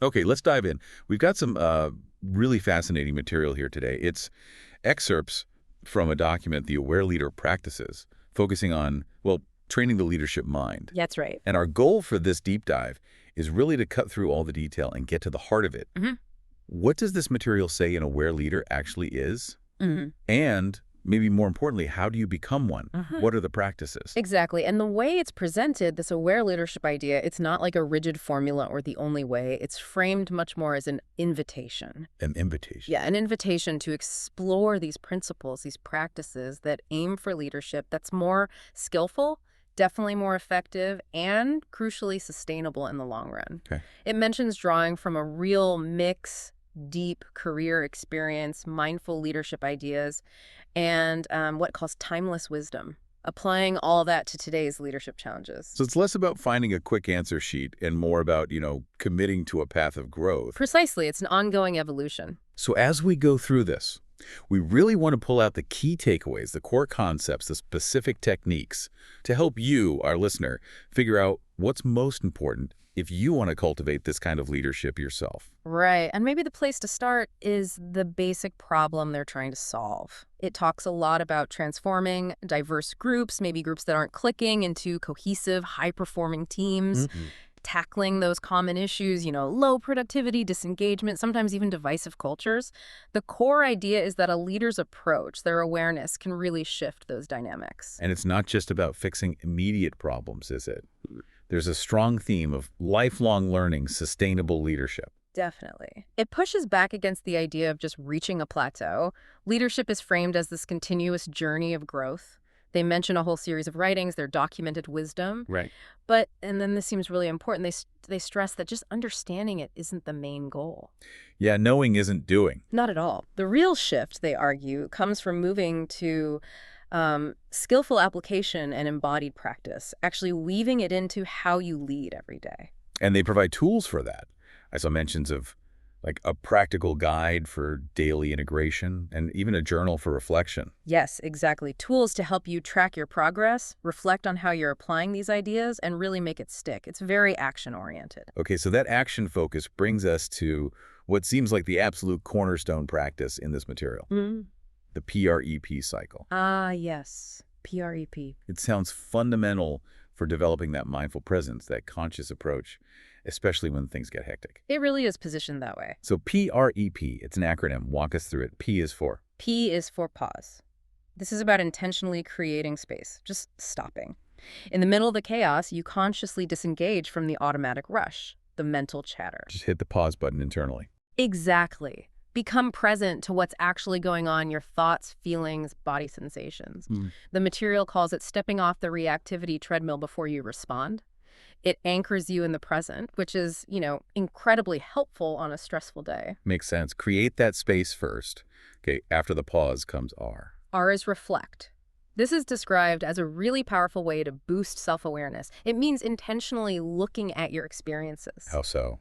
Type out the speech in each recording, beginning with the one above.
Okay, let's dive in. We've got some really fascinating material here today. It's excerpts from a document, The Aware Leader Practices, focusing on, well, training the leadership mind. That's right. And our goal for this deep dive is really to cut through all the detail and get to the heart of it. What does this material say an aware leader actually is? And maybe more importantly, how do you become one? What are the practices? Exactly. And the way it's presented, this aware leadership idea, it's not like a rigid formula or the only way. It's framed much more as an invitation. An invitation. Yeah, an invitation to explore these principles, these practices that aim for leadership that's more skillful, definitely more effective, and crucially sustainable in the long run. Okay. It mentions drawing from a real mix, deep career experience, mindful leadership ideas, and what it calls timeless wisdom, applying all that to today's leadership challenges. So it's less about finding a quick answer sheet and more about, committing to a path of growth. Precisely. It's an ongoing evolution. So as we go through this, we really want to pull out the key takeaways, the core concepts, the specific techniques to help you, our listener, figure out what's most important if you want to cultivate this kind of leadership yourself. Right. And maybe the place to start is the basic problem they're trying to solve. It talks a lot about transforming diverse groups, maybe groups that aren't clicking, into cohesive, high-performing teams. Tackling those common issues, low productivity, disengagement, sometimes even divisive cultures. The core idea is that a leader's approach, their awareness, can really shift those dynamics. And it's not just about fixing immediate problems, is it? There's a strong theme of lifelong learning, sustainable leadership. Definitely. It pushes back against the idea of just reaching a plateau. Leadership is framed as this continuous journey of growth. They mention a whole series of writings, their documented wisdom. Right. But, and then this seems really important, they stress that just understanding it isn't the main goal. Yeah, knowing isn't doing. Not at all. The real shift, they argue, comes from moving to skillful application and embodied practice, actually weaving it into how you lead every day. And they provide tools for that. I saw mentions of like a practical guide for daily integration and even a journal for reflection. Yes, exactly. Tools to help you track your progress, reflect on how you're applying these ideas, and really make it stick. It's very action-oriented. Okay, so that action focus brings us to what seems like the absolute cornerstone practice in this material, the PREP cycle. Ah, yes. PREP. It sounds fundamental for developing that mindful presence, that conscious approach, especially when things get hectic. It really is positioned that way. So PREP, it's an acronym. Walk us through it. P is for? P is for pause. This is about intentionally creating space, just stopping. In the middle of the chaos, you consciously disengage from the automatic rush, the mental chatter. Just hit the pause button internally. Exactly. Become present to what's actually going on, your thoughts, feelings, body sensations. The material calls it stepping off the reactivity treadmill before you respond. It anchors you in the present, which is, incredibly helpful on a stressful day. Makes sense. Create that space first. Okay, after the pause comes R. R is reflect. This is described as a really powerful way to boost self-awareness. It means intentionally looking at your experiences. How so?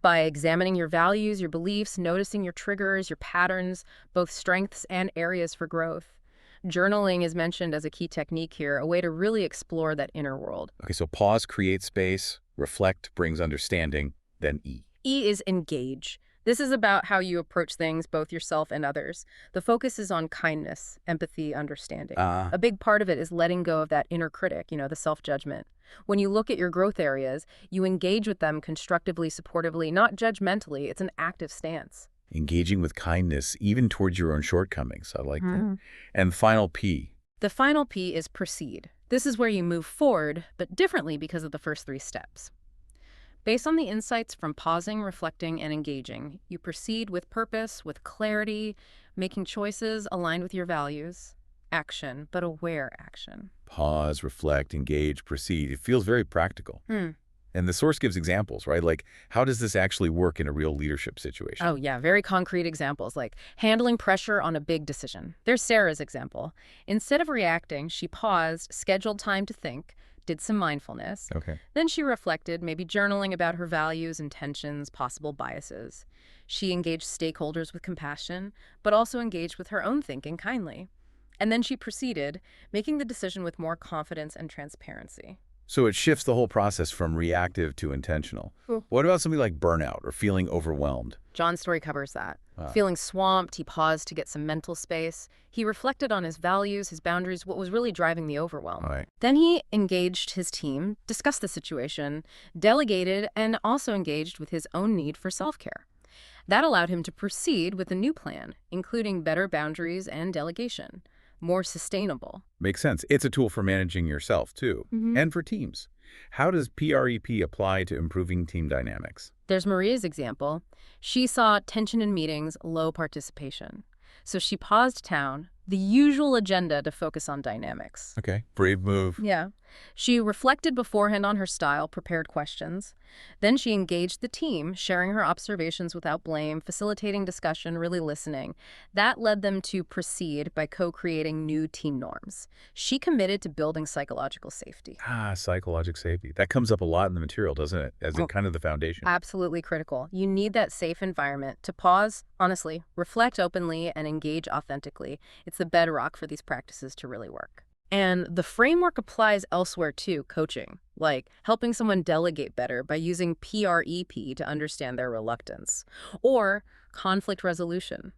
By examining your values, your beliefs, noticing your triggers, your patterns, both strengths and areas for growth. Journaling is mentioned as a key technique here, a way to really explore that inner world. Okay, so pause creates space, reflect brings understanding, then E. E is engage. This is about how you approach things, both yourself and others. The focus is on kindness, empathy, understanding. A big part of it is letting go of that inner critic, the self-judgment. When you look at your growth areas, you engage with them constructively, supportively, not judgmentally. It's an active stance. Engaging with kindness, even towards your own shortcomings. I like that. And final P. The final P is proceed. This is where you move forward, but differently because of the first three steps. Based on the insights from pausing, reflecting, and engaging, you proceed with purpose, with clarity, making choices aligned with your values. Action, but aware action. Pause, reflect, engage, proceed. It feels very practical. And the source gives examples, right? Like, how does this actually work in a real leadership situation? Oh, yeah, very concrete examples, like handling pressure on a big decision. There's Sarah's example. Instead of reacting, she paused, scheduled time to think, did some mindfulness. Okay. Then she reflected, maybe journaling about her values, intentions, possible biases. She engaged stakeholders with compassion, but also engaged with her own thinking kindly. And then she proceeded, making the decision with more confidence and transparency. So it shifts the whole process from reactive to intentional. Cool. What about something like burnout or feeling overwhelmed? John's story covers that. Ah. Feeling swamped, he paused to get some mental space. He reflected on his values, his boundaries, what was really driving the overwhelm. All right. Then he engaged his team, discussed the situation, delegated, and also engaged with his own need for self-care. That allowed him to proceed with a new plan, including better boundaries and delegation, more sustainable. Makes sense. It's a tool for managing yourself, too, and for teams. How does PREP apply to improving team dynamics? There's Maria's example. She saw tension in meetings, low participation. So she paused down the usual agenda to focus on dynamics. Okay. Brave move. Yeah. She reflected beforehand on her style, prepared questions. Then she engaged the team, sharing her observations without blame, facilitating discussion, really listening. That led them to proceed by co-creating new team norms. She committed to building psychological safety. Psychological safety. That comes up a lot in the material, doesn't it? As in kind of the foundation. Absolutely critical. You need that safe environment to pause, honestly, reflect openly, and engage authentically. It's the bedrock for these practices to really work. And the framework applies elsewhere too, coaching, like helping someone delegate better by using PREP to understand their reluctance, or conflict resolution.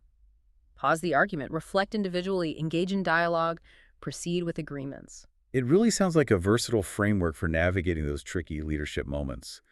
Pause the argument, reflect individually, engage in dialogue, proceed with agreements. It really sounds like a versatile framework for navigating those tricky leadership moments.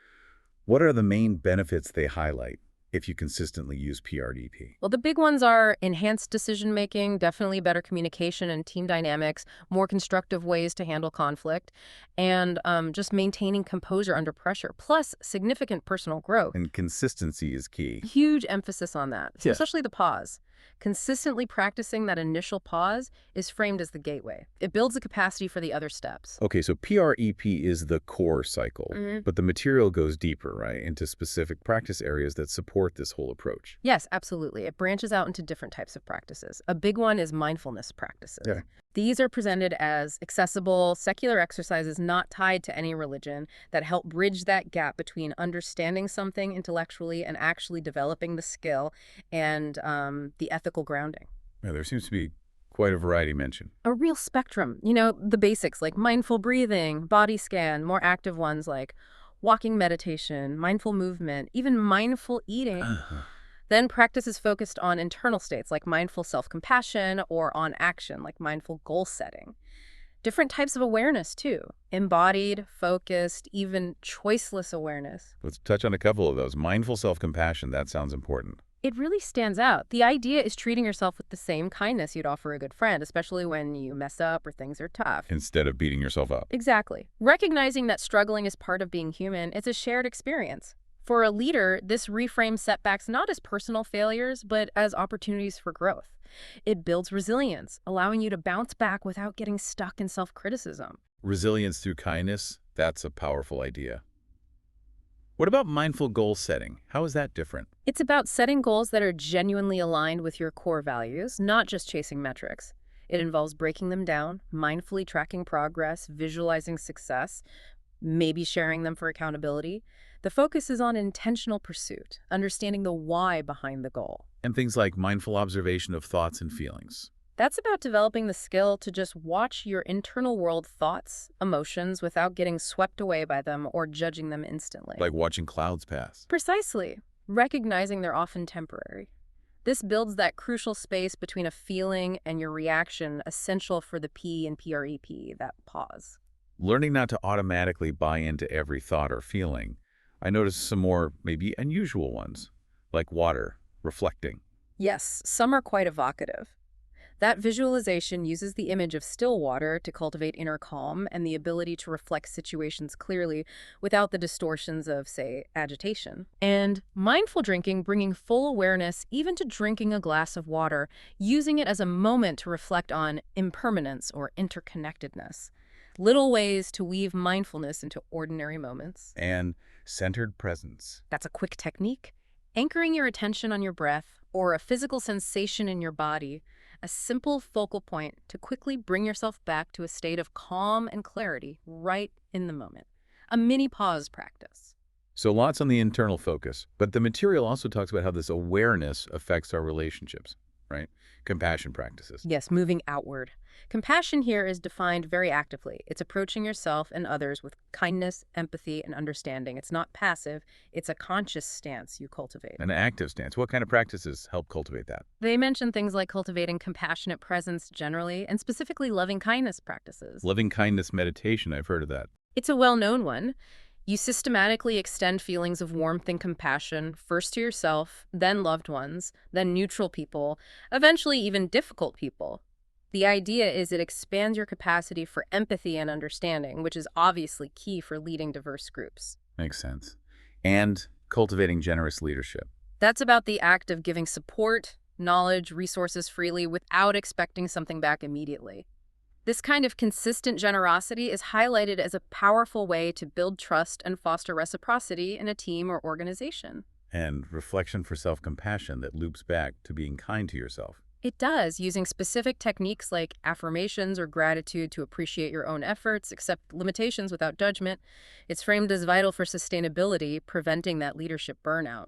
What are the main benefits they highlight if you consistently use PREP? Well, the big ones are enhanced decision-making, definitely better communication and team dynamics, more constructive ways to handle conflict, and just maintaining composure under pressure, plus significant personal growth. And consistency is key. Huge emphasis on that, Yeah. especially the pause. Consistently practicing that initial pause is framed as the gateway. It builds the capacity for the other steps. Okay, so PREP is the core cycle, but the material goes deeper, right, into specific practice areas that support this whole approach. Yes, absolutely. It branches out into different types of practices. A big one is mindfulness practices. Yeah. These are presented as accessible, secular exercises not tied to any religion that help bridge that gap between understanding something intellectually and actually developing the skill and the ethical grounding. Yeah, there seems to be quite a variety mentioned. A real spectrum. You know, the basics like mindful breathing, body scan, more active ones like walking meditation, mindful movement, even mindful eating. Then practice is focused on internal states like mindful self-compassion or on action like mindful goal setting. Different types of awareness too. Embodied, focused, even choiceless awareness. Let's touch on a couple of those. Mindful self-compassion, that sounds important. It really stands out. The idea is treating yourself with the same kindness you'd offer a good friend, especially when you mess up or things are tough. Instead of beating yourself up. Exactly. Recognizing that struggling is part of being human, it's a shared experience. For a leader, this reframes setbacks not as personal failures, but as opportunities for growth. It builds resilience, allowing you to bounce back without getting stuck in self-criticism. Resilience through kindness, that's a powerful idea. What about mindful goal setting? How is that different? It's about setting goals that are genuinely aligned with your core values, not just chasing metrics. It involves breaking them down, mindfully tracking progress, visualizing success, maybe sharing them for accountability. The focus is on intentional pursuit, understanding the why behind the goal. And things like mindful observation of thoughts and feelings. That's about developing the skill to just watch your internal world thoughts, emotions, without getting swept away by them or judging them instantly. Like watching clouds pass. Precisely. Recognizing they're often temporary. This builds that crucial space between a feeling and your reaction, essential for the P in PREP, that pause. Learning not to automatically buy into every thought or feeling. I noticed some more, maybe unusual ones, like water, reflecting. Yes, some are quite evocative. That visualization uses the image of still water to cultivate inner calm and the ability to reflect situations clearly without the distortions of, say, agitation. And mindful drinking, bringing full awareness even to drinking a glass of water, using it as a moment to reflect on impermanence or interconnectedness. Little ways to weave mindfulness into ordinary moments. And centered presence. That's a quick technique. Anchoring your attention on your breath or a physical sensation in your body, a simple focal point to quickly bring yourself back to a state of calm and clarity right in the moment. A mini pause practice. So lots on the internal focus, but the material also talks about how this awareness affects our relationships. right? Compassion practices. Yes, moving outward. Compassion here is defined very actively. It's approaching yourself and others with kindness, empathy, and understanding. It's not passive. It's a conscious stance you cultivate. An active stance. What kind of practices help cultivate that? They mention things like cultivating compassionate presence generally, and specifically loving kindness practices. Loving kindness meditation, I've heard of that. It's a well-known one. You systematically extend feelings of warmth and compassion, first to yourself, then loved ones, then neutral people, eventually even difficult people. The idea is it expands your capacity for empathy and understanding, which is obviously key for leading diverse groups. Makes sense. And cultivating generous leadership. That's about the act of giving support, knowledge, resources freely without expecting something back immediately. This kind of consistent generosity is highlighted as a powerful way to build trust and foster reciprocity in a team or organization. And reflection for self-compassion that loops back to being kind to yourself. It does, using specific techniques like affirmations or gratitude to appreciate your own efforts, accept limitations without judgment. It's framed as vital for sustainability, preventing that leadership burnout.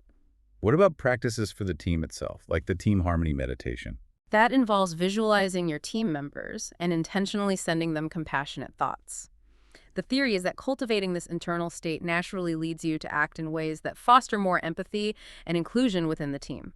What about practices for the team itself, like the team harmony meditation? That involves visualizing your team members and intentionally sending them compassionate thoughts. The theory is that cultivating this internal state naturally leads you to act in ways that foster more empathy and inclusion within the team.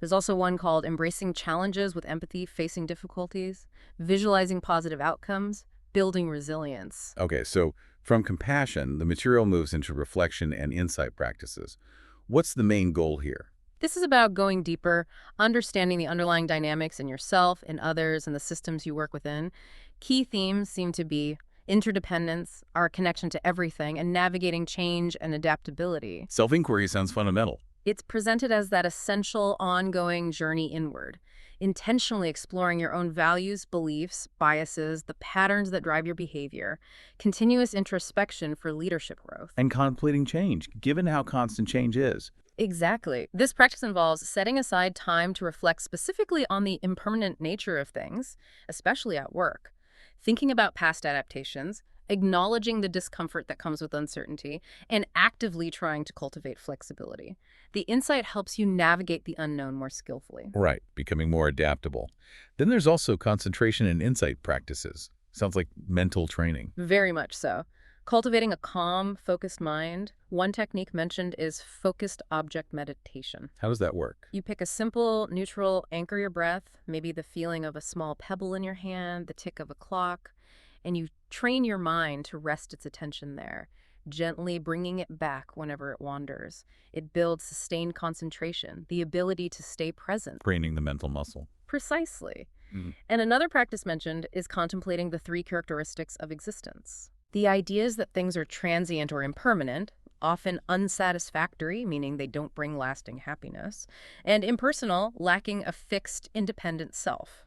There's also one called Embracing Challenges with Empathy, Facing Difficulties, Visualizing Positive Outcomes, Building Resilience. Okay, so from compassion, the material moves into reflection and insight practices. What's the main goal here? This is about going deeper, understanding the underlying dynamics in yourself, in others, and the systems you work within. Key themes seem to be interdependence, our connection to everything, and navigating change and adaptability. Self-inquiry sounds fundamental. It's presented as that essential, ongoing journey inward, intentionally exploring your own values, beliefs, biases, the patterns that drive your behavior, continuous introspection for leadership growth. And contemplating change, given how constant change is. Exactly. This practice involves setting aside time to reflect specifically on the impermanent nature of things, especially at work, thinking about past adaptations, acknowledging the discomfort that comes with uncertainty, and actively trying to cultivate flexibility. The insight helps you navigate the unknown more skillfully. Right, becoming more adaptable. Then there's also concentration and insight practices. Sounds like mental training. Very much so. Cultivating a calm, focused mind. One technique mentioned is focused object meditation. How does that work? You pick a simple, neutral, anchor your breath, maybe the feeling of a small pebble in your hand, the tick of a clock, and you train your mind to rest its attention there, gently bringing it back whenever it wanders. It builds sustained concentration, the ability to stay present. Training the mental muscle. Precisely. And another practice mentioned is contemplating the 3 characteristics of existence. The idea is that things are transient or impermanent, often unsatisfactory, meaning they don't bring lasting happiness, and impersonal, lacking a fixed, independent self.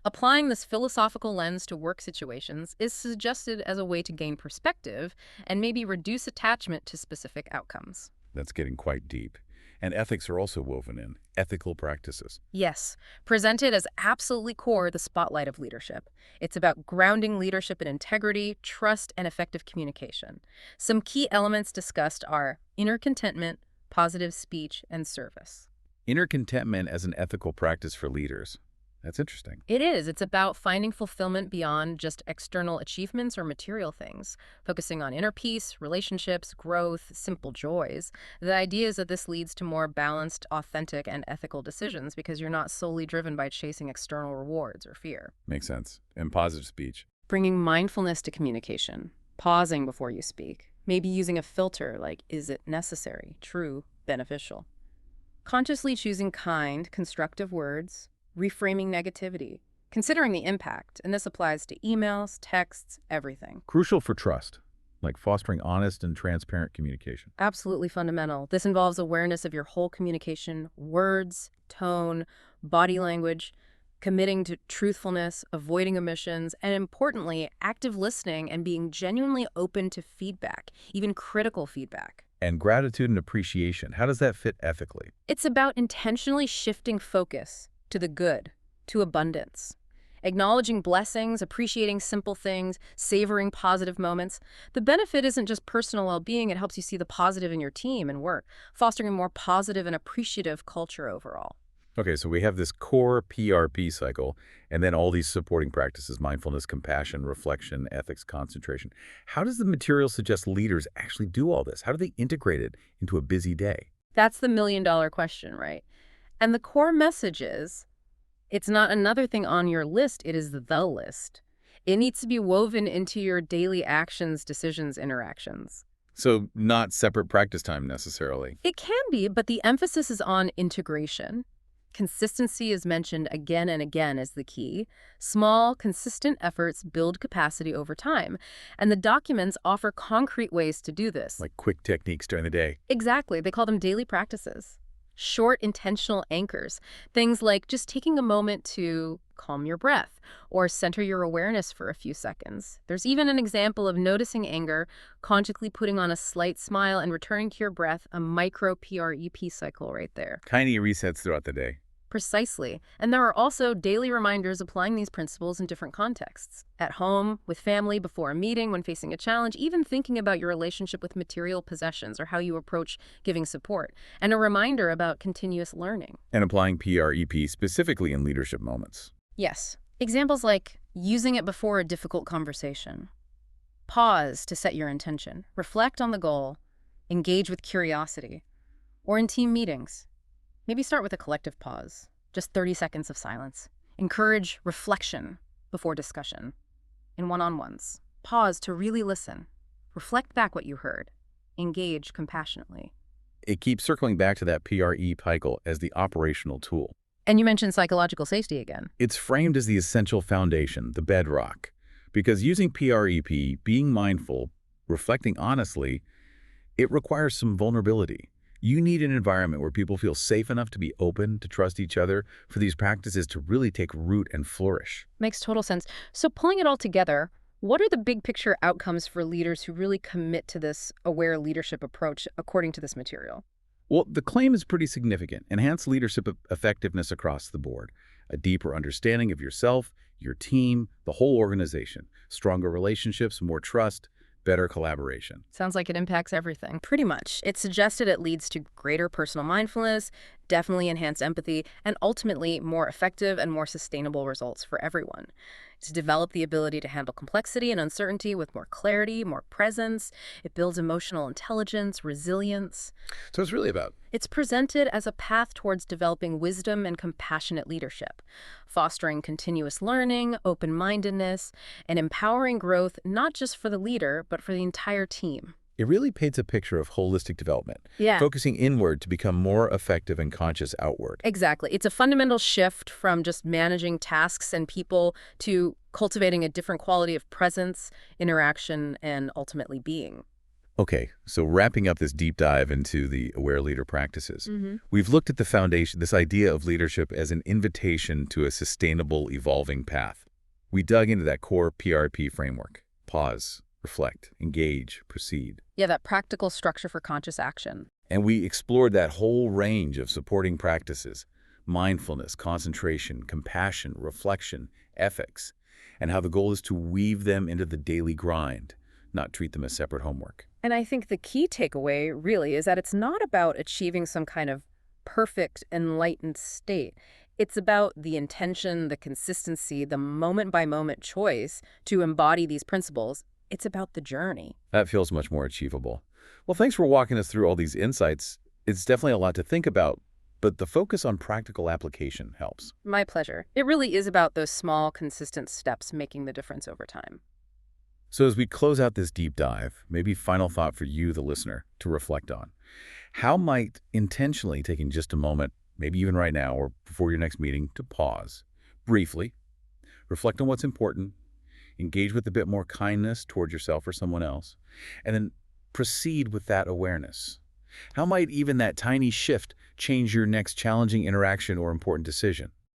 Applying this philosophical lens to work situations is suggested as a way to gain perspective and maybe reduce attachment to specific outcomes. That's getting quite deep. And ethics are also woven in, ethical practices. Yes, presented as absolutely core the spotlight of leadership. It's about grounding leadership in integrity, trust, and effective communication. Some key elements discussed are inner contentment, positive speech, and service. Inner contentment as an ethical practice for leaders. That's interesting. It is. It's about finding fulfillment beyond just external achievements or material things, focusing on inner peace, relationships, growth, simple joys. The idea is that this leads to more balanced, authentic, and ethical decisions because you're not solely driven by chasing external rewards or fear. Makes sense. And positive speech. Bringing mindfulness to communication, pausing before you speak, maybe using a filter like, is it necessary, true, beneficial? Consciously choosing kind, constructive words, reframing negativity, considering the impact, and this applies to emails, texts, everything. Crucial for trust, like fostering honest and transparent communication. Absolutely fundamental. This involves awareness of your whole communication, words, tone, body language, committing to truthfulness, avoiding omissions, and importantly, active listening and being genuinely open to feedback, even critical feedback. And gratitude and appreciation, how does that fit ethically? It's about intentionally shifting focus to the good, to abundance. Acknowledging blessings, appreciating simple things, savoring positive moments. The benefit isn't just personal well-being, it helps you see the positive in your team and work, fostering a more positive and appreciative culture overall. Okay, so we have this core PRP cycle, and then all these supporting practices, mindfulness, compassion, reflection, ethics, concentration. How does the material suggest leaders actually do all this? How do they integrate it into a busy day? That's the million-dollar question, right? And the core message is, it's not another thing on your list, it is the list. It needs to be woven into your daily actions, decisions, interactions. So not separate practice time necessarily. It can be, but the emphasis is on integration. Consistency is mentioned again and again as the key. Small, consistent efforts build capacity over time, and the documents offer concrete ways to do this. Like quick techniques during the day. Exactly. They call them daily practices. Short, intentional anchors. Things like just taking a moment to calm your breath or center your awareness for a few seconds. There's even an example of noticing anger, consciously putting on a slight smile and returning to your breath, a micro PREP cycle right there. Tiny resets throughout the day. Precisely. And there are also daily reminders applying these principles in different contexts. At home, with family, before a meeting, when facing a challenge, even thinking about your relationship with material possessions or how you approach giving support. And a reminder about continuous learning. And applying PREP specifically in leadership moments. Yes. Examples like using it before a difficult conversation. Pause to set your intention. Reflect on the goal. Engage with curiosity. Or in team meetings. Maybe start with a collective pause, just 30 seconds of silence. Encourage reflection before discussion. In one-on-ones, pause to really listen. Reflect back what you heard. Engage compassionately. It keeps circling back to that PRE cycle as the operational tool. And you mentioned psychological safety again. It's framed as the essential foundation, the bedrock. Because using PREP, being mindful, reflecting honestly, it requires some vulnerability. You need an environment where people feel safe enough to be open, to trust each other, for these practices to really take root and flourish. Makes total sense. So pulling it all together, what are the big picture outcomes for leaders who really commit to this aware leadership approach according to this material? Well, the claim is pretty significant. Enhanced leadership effectiveness across the board. A deeper understanding of yourself, your team, the whole organization. Stronger relationships, more trust, better collaboration. Sounds like it impacts everything. Pretty much. It suggested it leads to greater personal mindfulness, definitely enhanced empathy, and ultimately more effective and more sustainable results for everyone. To develop the ability to handle complexity and uncertainty with more clarity, more presence. It builds emotional intelligence, resilience. So it's really about It's presented as a path towards developing wisdom and compassionate leadership, fostering continuous learning, open-mindedness, and empowering growth not just for the leader, but for the entire team. It really paints a picture of holistic development, Yeah. focusing inward to become more effective and conscious outward. Exactly. It's a fundamental shift from just managing tasks and people to cultivating a different quality of presence, interaction, and ultimately being. Okay, so wrapping up this deep dive into the aware leader practices, Mm-hmm. we've looked at the foundation, this idea of leadership as an invitation to a sustainable, evolving path. We dug into that core PRP framework. Pause, reflect, engage, proceed. Yeah, that practical structure for conscious action. And we explored that whole range of supporting practices, mindfulness, concentration, compassion, reflection, ethics, and how the goal is to weave them into the daily grind, not treat them as separate homework. And I think the key takeaway really is that it's not about achieving some kind of perfect, enlightened state. It's about the intention, the consistency, the moment-by-moment choice to embody these principles. It's about the journey. That feels much more achievable. Well, thanks for walking us through all these insights. It's definitely a lot to think about, but the focus on practical application helps. My pleasure. It really is about those small, consistent steps making the difference over time. So as we close out this deep dive, maybe final thought for you, the listener, to reflect on. How might intentionally taking just a moment, maybe even right now or before your next meeting, to pause, briefly, reflect on what's important, engage with a bit more kindness toward yourself or someone else, and then proceed with that awareness? How might even that tiny shift change your next challenging interaction or important decision?